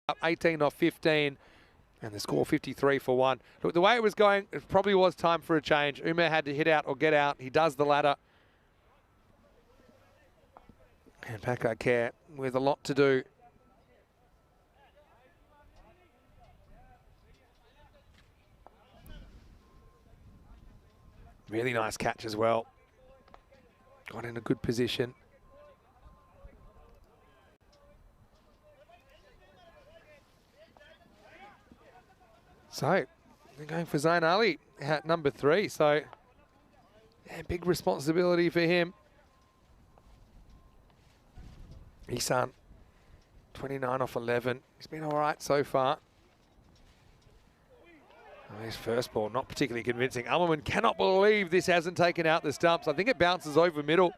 up 18 off 15. And the score 53 for 1. Look, the way it was going, it probably was time for a change. Umar had to hit out or get out. He does the latter. And Pakakare with a lot to do. Really nice catch as well. Got in a good position. So, they're going for Zain Ali at number 3. So, yeah, big responsibility for him. Ihsan, 29 off 11. He's been all right so far. Oh, his first ball, not particularly convincing. Almerman cannot believe this hasn't taken out the stumps. I think it bounces over middle.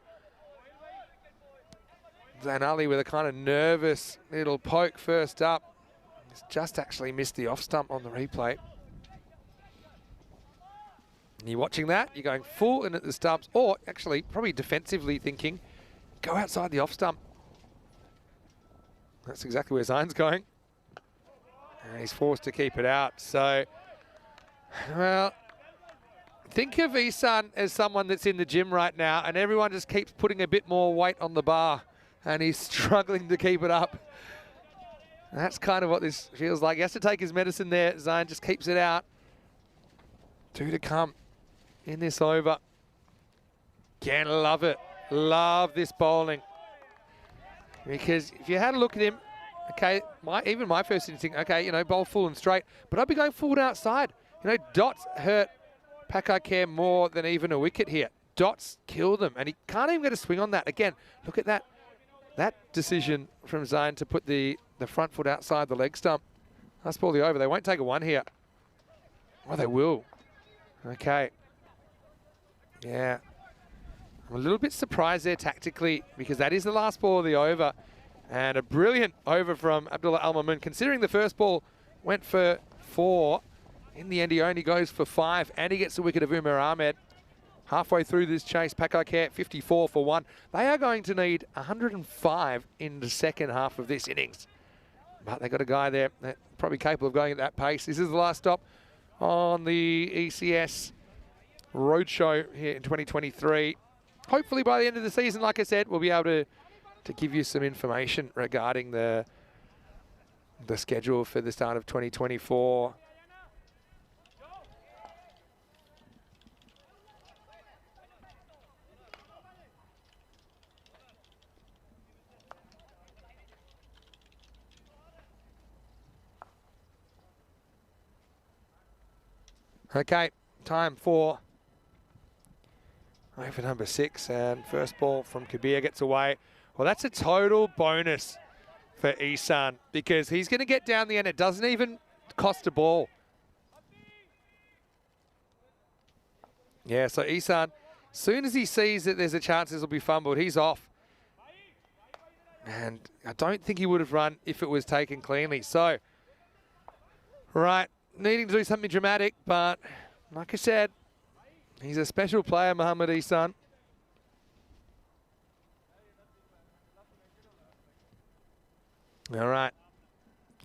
Zain Ali with a kind of nervous little poke first up. He's just actually missed the off stump on the replay. And you're watching that, you're going full in at the stumps, or actually probably defensively thinking, go outside the off stump. That's exactly where Zain's going. And he's forced to keep it out. So, well, think of Ihsan as someone that's in the gym right now, and everyone just keeps putting a bit more weight on the bar, and he's struggling to keep it up. That's kind of what this feels like. He has to take his medicine there. Zain just keeps it out. 2 to come in this over. Again, love it. Love this bowling. Because if you had a look at him, okay, even my first instinct, okay, you know, bowl full and straight, but I'd be going forward outside. You know, dots hurt Pakakare more than even a wicket here. Dots kill them, and he can't even get a swing on that. Again, look at that. That decision from Zain to put the front foot outside the leg stump. Last ball the over. They won't take a 1 here. Oh, they will. Okay. Yeah. I'm a little bit surprised there tactically because that is the last ball of the over. And a brilliant over from Abdullah Al-Mamun. Considering the first ball went for 4, in the end he only goes for 5 and he gets the wicket of Umar Ahmed. Halfway through this chase, Pakakare 54 for 1. They are going to need 105 in the second half of this innings. But they've got a guy there that's probably capable of going at that pace. This is the last stop on the ECS Roadshow here in 2023. Hopefully by the end of the season, like I said, we'll be able to give you some information regarding the schedule for the start of 2024. Okay, time for over number 6, and first ball from Kabir gets away. Well, that's a total bonus for Ihsan because he's going to get down the end. It doesn't even cost a ball. Yeah, so Ihsan, as soon as he sees that there's a chance this will be fumbled, he's off. And I don't think he would have run if it was taken cleanly. So, right, needing to do something dramatic, but like I said, he's a special player, Mohammad Ihsan. All right,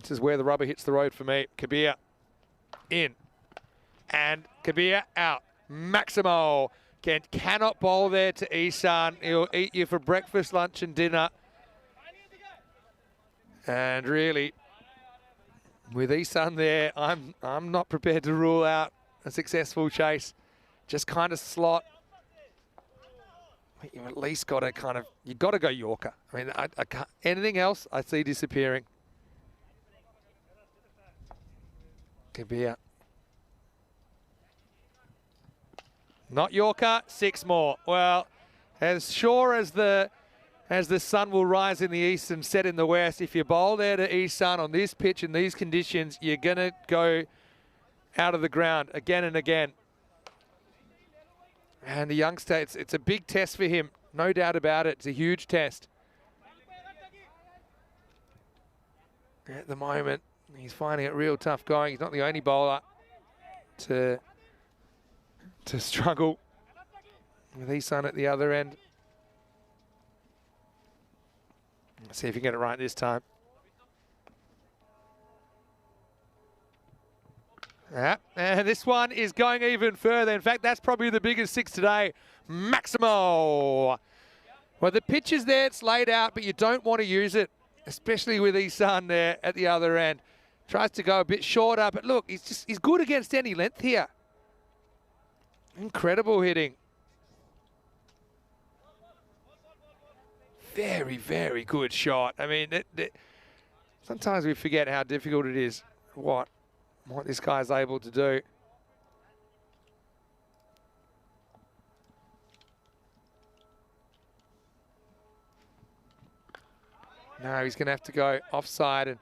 this is where the rubber hits the road for me. Kabir in, and Kabir out. Maximo cannot bowl there to Ihsan. He'll eat you for breakfast, lunch and dinner. And really, with Ihsan there, I'm not prepared to rule out a successful chase. Just kind of slot. You've at least got to kind of, you've got to go Yorker. I mean, I can't, anything else I see disappearing. Kabir. Not Yorker, 6 more. Well, as sure as the sun will rise in the east and set in the west, if you bowl there to Ihsan on this pitch in these conditions, you're going to go out of the ground again and again. And the youngster, it's a big test for him, no doubt about it. It's a huge test. At the moment, he's finding it real tough going. He's not the only bowler to struggle with Ihsan at the other end. Let's see if he can get it right this time. Yeah, and this one is going even further. In fact, that's probably the biggest 6 today. Maximo. Well, the pitch is there, it's laid out, but you don't want to use it, especially with Isan there at the other end. Tries to go a bit shorter, but look, he's good against any length here. Incredible hitting. Very, very good shot. I mean, sometimes we forget how difficult it is, what this guy's able to do. No, he's going to have to go offside, and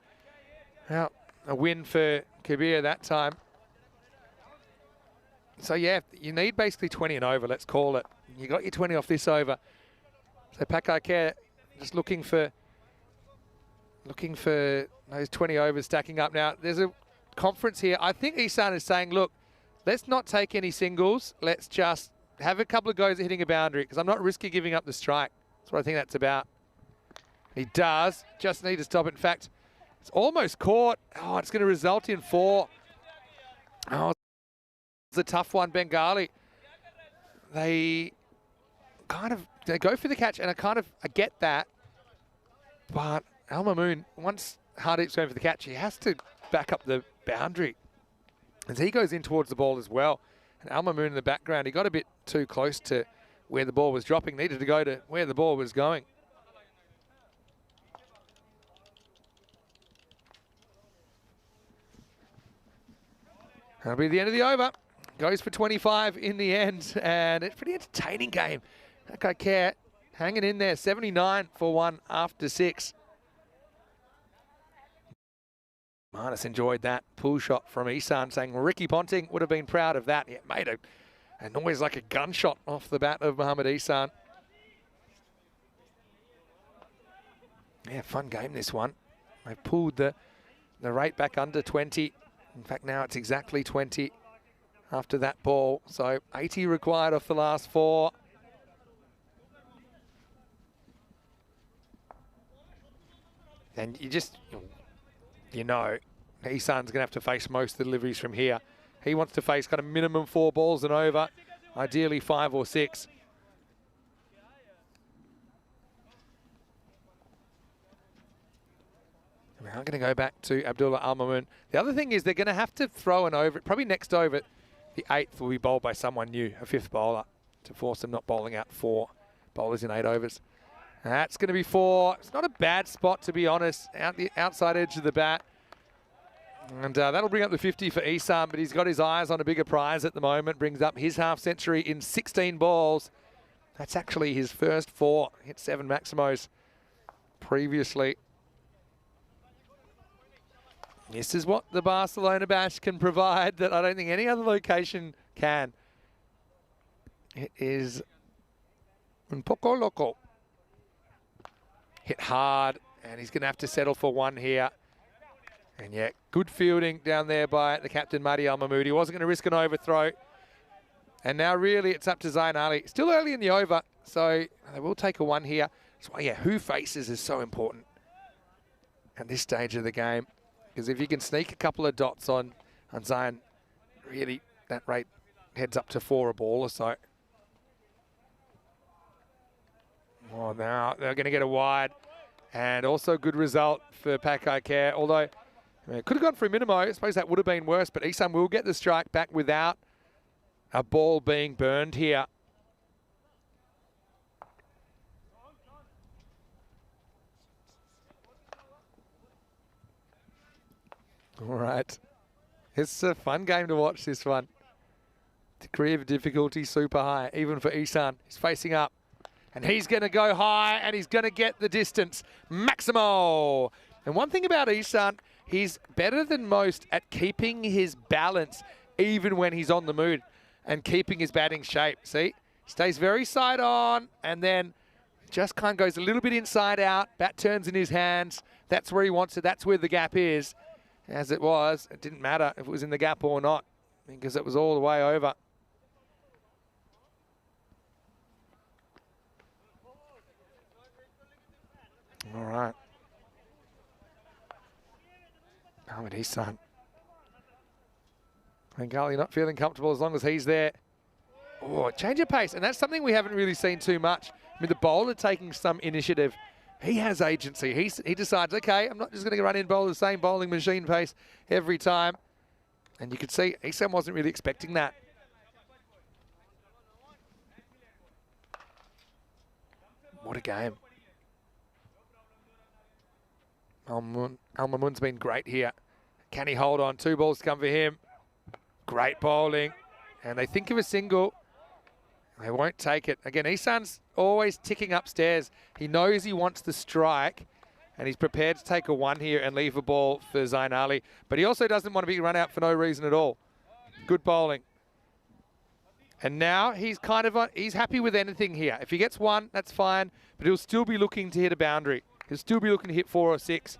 well, a win for Kabir that time. So yeah, you need basically 20 and over, let's call it. You got your 20 off this over. So Pakai Care just looking for those 20 overs stacking up. Now, there's a conference here. I think Isan is saying, look, let's not take any singles. Let's just have a couple of goes at hitting a boundary, because I'm not risky giving up the strike. That's what I think that's about. He does. Just need to stop it. In fact, it's almost caught. Oh, it's going to result in 4. Oh, it's a tough one, Bengali. They go for the catch, and I get that. But Al Mamoon, once Hardeep's going for the catch, he has to back up the boundary. As he goes in towards the ball as well. And Al Mamoon in the background, he got a bit too close to where the ball was dropping. Needed to go to where the ball was going. That'll be the end of the over. Goes for 25 in the end, and it's a pretty entertaining game. That guy Care hanging in there, 79 for 1 after 6. Marnus enjoyed that pull shot from Isan, saying Ricky Ponting would have been proud of that. It made a noise like a gunshot off the bat of Mohamed Isan. Yeah, fun game this one. They've pulled the rate back under 20. In fact, now it's exactly 20 after that ball. So 80 required off the last 4. And you know, Isan's going to have to face most of the deliveries from here. He wants to face kind of minimum 4 balls and over, ideally 5 or 6. We are going to go back to Abdullah Al Mamoon. The other thing is they're going to have to throw an over. Probably next over, the 8th will be bowled by someone new, a 5th bowler, to force them not bowling out 4 bowlers in 8 overs. That's going to be 4. It's not a bad spot, to be honest, out the outside edge of the bat. And that'll bring up the 50 for Isan, but he's got his eyes on a bigger prize at the moment. Brings up his half century in 16 balls. That's actually his first 4. Hit 7 Maximos previously. This is what the Barcelona Bash can provide that I don't think any other location can. It is un poco loco. Hit hard, and he's going to have to settle for 1 here. And yeah, good fielding down there by the captain, Mahdi Al Mahmood. He wasn't going to risk an overthrow. And now really it's up to Zain Ali. Still early in the over, so they will take a 1 here. That's why, yeah, who faces is so important at this stage of the game. Because if you can sneak a couple of dots on Zain, really that rate heads up to 4 a ball or so. Oh, now they're going to get a wide. And also good result for Pakai Care. Although, I mean, it could have gone for a minimo. I suppose that would have been worse. But Isan will get the strike back without a ball being burned here. All right. It's a fun game to watch, this one. Degree of difficulty super high, even for Isan. He's facing up. And he's going to go high, and he's going to get the distance. Maximo! And one thing about Isan, he's better than most at keeping his balance, even when he's on the move, and keeping his batting shape. See? Stays very side on, and then just kind of goes a little bit inside out. Bat turns in his hands. That's where he wants it. That's where the gap is. As it was, it didn't matter if it was in the gap or not, because it was all the way over. All right. Mohamed Isan. Bengali not feeling comfortable as long as he's there. Oh, change of pace, and that's something we haven't really seen too much. I mean, the bowler taking some initiative. He has agency. He decides, okay, I'm not just going to run in bowl the same bowling machine pace every time. And you could see Ihsan wasn't really expecting that. What a game. Al-Mamun's been great here. Can he hold on? 2 balls come for him. Great bowling. And they think of a single. They won't take it. Again, Ihsan's always ticking upstairs. He knows he wants the strike, and he's prepared to take a 1 here and leave a ball for Zain Ali. But he also doesn't want to be run out for no reason at all. Good bowling. And now he's kind of he's happy with anything here. If he gets 1, that's fine, but he'll still be looking to hit a boundary. He'll still be looking to hit 4 or 6,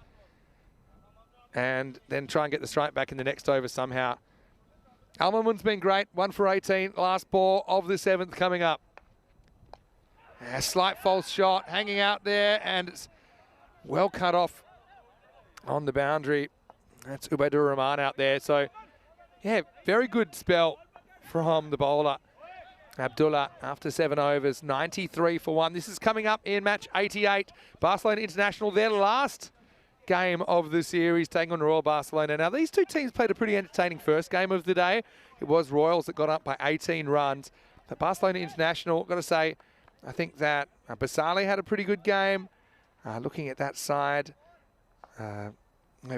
and then try and get the strike back in the next over somehow. Al-Mamun's been great. 1 for 18. Last ball of the 7th coming up. A slight false shot hanging out there, and it's well cut off on the boundary. That's Ubaidur Rahman out there. So, yeah, very good spell from the bowler. Abdullah, after 7 overs, 93 for 1. This is coming up in match 88. Barcelona International, their last game of the series, taking on Royal Barcelona. Now, these two teams played a pretty entertaining first game of the day. It was Royals that got up by 18 runs. But Barcelona International, got to say, I think that Basali had a pretty good game. Looking at that side,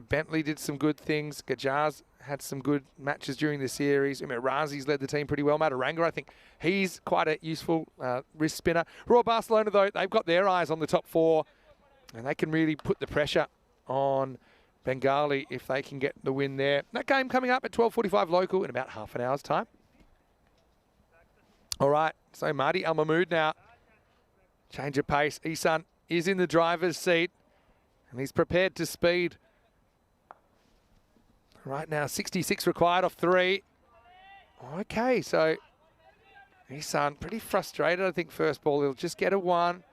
Bentley did some good things. Gajaz had some good matches during the series. Razi's led the team pretty well. Mataranga, I think he's quite a useful wrist spinner. Royal Barcelona, though, they've got their eyes on the top 4, and they can really put the pressure on Bengali if they can get the win there. That game coming up at 12:45 local in about half an hour's time. All right, so Mahdi Al-Mahmood now. Change of pace. Ihsan is in the driver's seat, and he's prepared to speed. Right now, 66 required off 3. Okay, so Ihsan pretty frustrated. I think first ball, he'll just get a 1.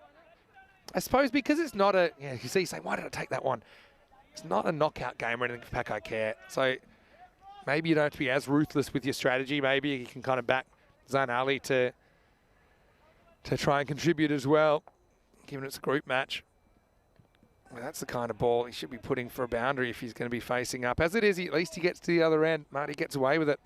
I suppose because it's not a, you see, saying, why did I take that one? It's not a knockout game or anything for Pakai Care. So maybe you don't have to be as ruthless with your strategy. Maybe you can kind of back Zain Ali to try and contribute as well, given it's a group match. Well, that's the kind of ball he should be putting for a boundary if he's going to be facing up. As it is, at least he gets to the other end. Marty gets away with it.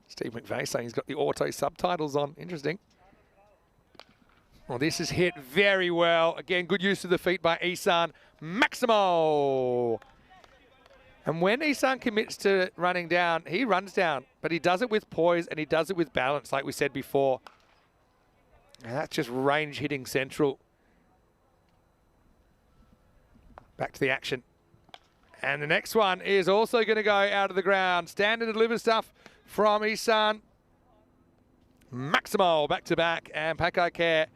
Steve McVeigh saying he's got the auto subtitles on. Interesting. Well, this is hit very well. Again, good use of the feet by Ihsan. Maximo! And when Ihsan commits to running down, he runs down, but he does it with poise and he does it with balance, like we said before. And that's just range hitting central. Back to the action. And the next one is also going to go out of the ground. Stand and deliver stuff from Ihsan. Maximo back to back, and Pakai Care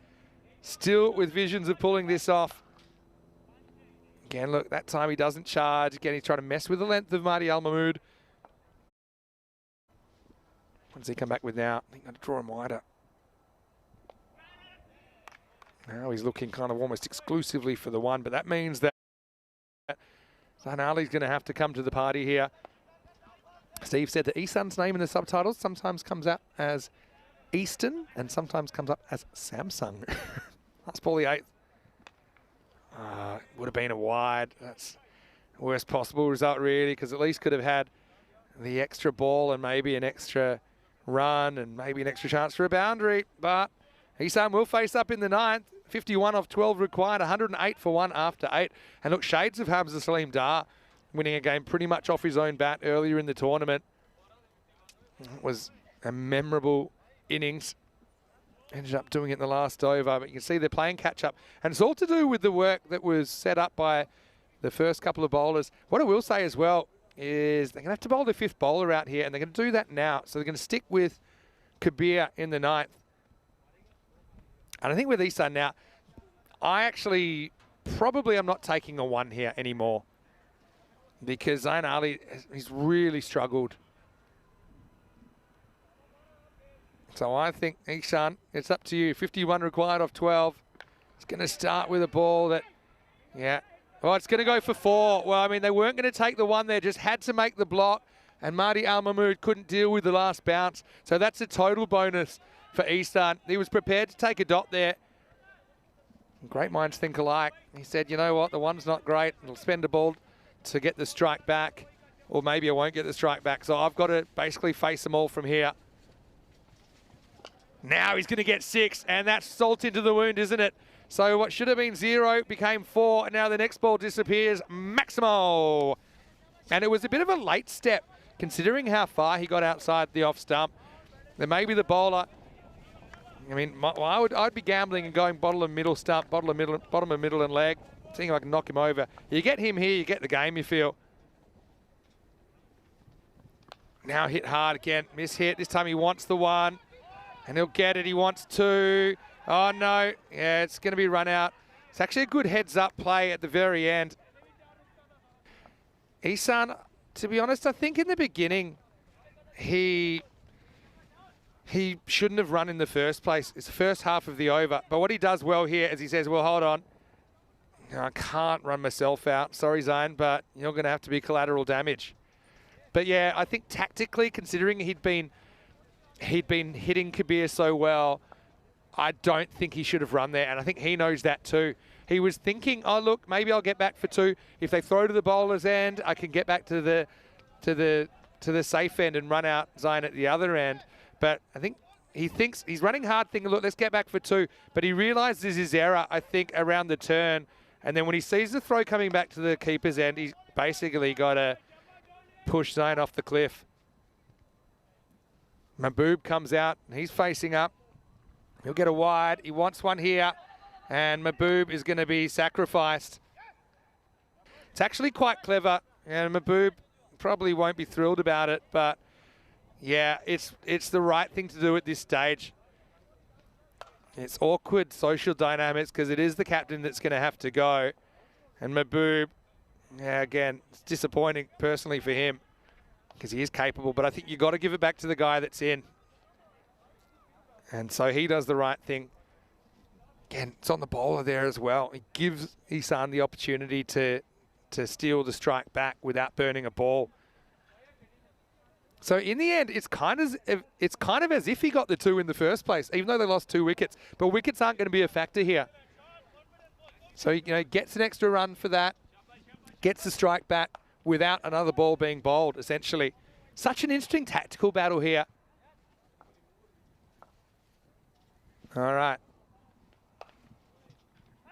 still with visions of pulling this off. Again, look, that time he doesn't charge. Again, he's trying to mess with the length of Mahdi Al-Mahmood. What does he come back with now? I think I'm going to draw him wider. Now he's looking kind of almost exclusively for the 1, but that means that Zain Ali's going to have to come to the party here. Steve said that Ihsan's name in the subtitles sometimes comes out as Easton and sometimes comes up as Samsung. Last ball, the 8th. Would have been a wide. That's the worst possible result, really, because at least could have had the extra ball and maybe an extra run and maybe an extra chance for a boundary. But Ihsan will face up in the 9th. 51 off 12 required, 108 for 1 after 8. And look, shades of Hamza Salim Dar winning a game pretty much off his own bat earlier in the tournament. It was a memorable innings. Ended up doing it in the last over, but you can see they're playing catch-up. And it's all to do with the work that was set up by the first couple of bowlers. What I will say as well is they're going to have to bowl their 5th bowler out here, and they're going to do that now. So they're going to stick with Kabir in the 9th. And I think with Ihsan now, I actually probably am not taking a 1 here anymore, because Zain Ali, he's really struggled. So I think, Ihsan, it's up to you. 51 required off 12. It's going to start with a ball that, yeah. Oh, it's going to go for 4. Well, I mean, they weren't going to take the one there, just had to make the block. And Marty Al-Mahmoud couldn't deal with the last bounce. So that's a total bonus for Isan. He was prepared to take a dot there. Great minds think alike. He said, you know what, the one's not great. I'll spend a ball to get the strike back. Or maybe I won't get the strike back. So I've got to basically face them all from here. Now he's going to get 6, and that's salt into the wound, isn't it? So what should have been 0 became 4, and now the next ball disappears. Maximo. And it was a bit of a late step, considering how far he got outside the off stump. Then maybe the bowler, I mean, I'd be gambling and going bottom of middle stump, bottom of middle and leg, seeing if I can knock him over. You get him here, you get the game, you feel. Now hit hard again, miss hit. This time he wants the 1, and he'll get it. He wants 2. Oh, no. Yeah, it's going to be run out. It's actually a good heads-up play at the very end. Isan, to be honest, I think in the beginning, he shouldn't have run in the first place. It's the first half of the over. But what he does well here is he says, well, hold on. I can't run myself out. Sorry, Zane, but you're going to have to be collateral damage. But, yeah, I think tactically, considering he'd been hitting Kabir so well, I don't think he should have run there, and I think he knows that too. He was thinking, oh look, maybe I'll get back for 2. If they throw to the bowler's end, I can get back to the safe end and run out Zayn at the other end. But I think he thinks he's running hard, thinking, look, let's get back for 2. But he realizes his error, I think, around the turn. And then when he sees the throw coming back to the keeper's end, he's basically got to push Zayn off the cliff. Mahbub comes out, and he's facing up. He'll get a wide. He wants one here, and Mahbub is going to be sacrificed. It's actually quite clever, and Mahbub probably won't be thrilled about it, but yeah, it's the right thing to do at this stage. It's awkward social dynamics because it is the captain that's going to have to go, and Mahbub, yeah, again, it's disappointing personally for him because he is capable, but I think you've got to give it back to the guy that's in. And so he does the right thing. Again, it's on the bowler there as well. He gives Isan the opportunity to steal the strike back without burning a ball. So in the end, it's kind of as if he got the 2 in the first place, even though they lost 2 wickets. But wickets aren't going to be a factor here. So, you know, gets an extra run for that, gets the strike back without another ball being bowled, essentially. Such an interesting tactical battle here. All right.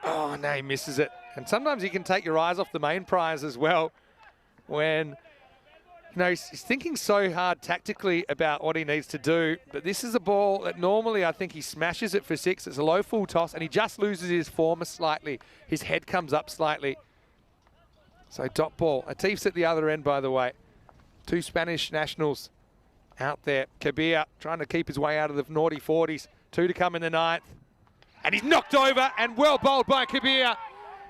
Oh, no, he misses it. And sometimes you can take your eyes off the main prize as well when, you know, he's thinking so hard tactically about what he needs to do. But this is a ball that normally I think he smashes it for 6. It's a low full toss, and he just loses his form slightly. His head comes up slightly. So dot ball. Atif's at the other end, by the way. 2 Spanish nationals out there. Kabir trying to keep his way out of the naughty 40s. 2 to come in the 9th. And he's knocked over, and well bowled by Kabir.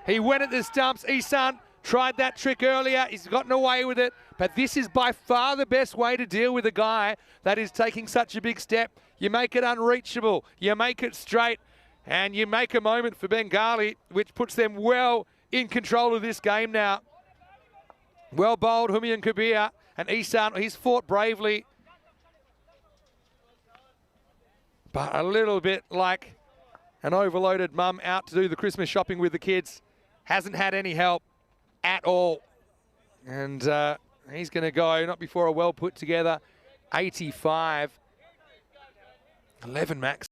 He went at the stumps. Isan tried that trick earlier. He's gotten away with it. But this is by far the best way to deal with a guy that is taking such a big step. You make it unreachable. You make it straight. And you make a moment for Bengali, which puts them well in control of this game now. Well bowled, Humayun Kabir. And Isan, he's fought bravely. But a little bit like an overloaded mum out to do the Christmas shopping with the kids. Hasn't had any help at all. And he's going to go, not before a well put together 85. 11 max.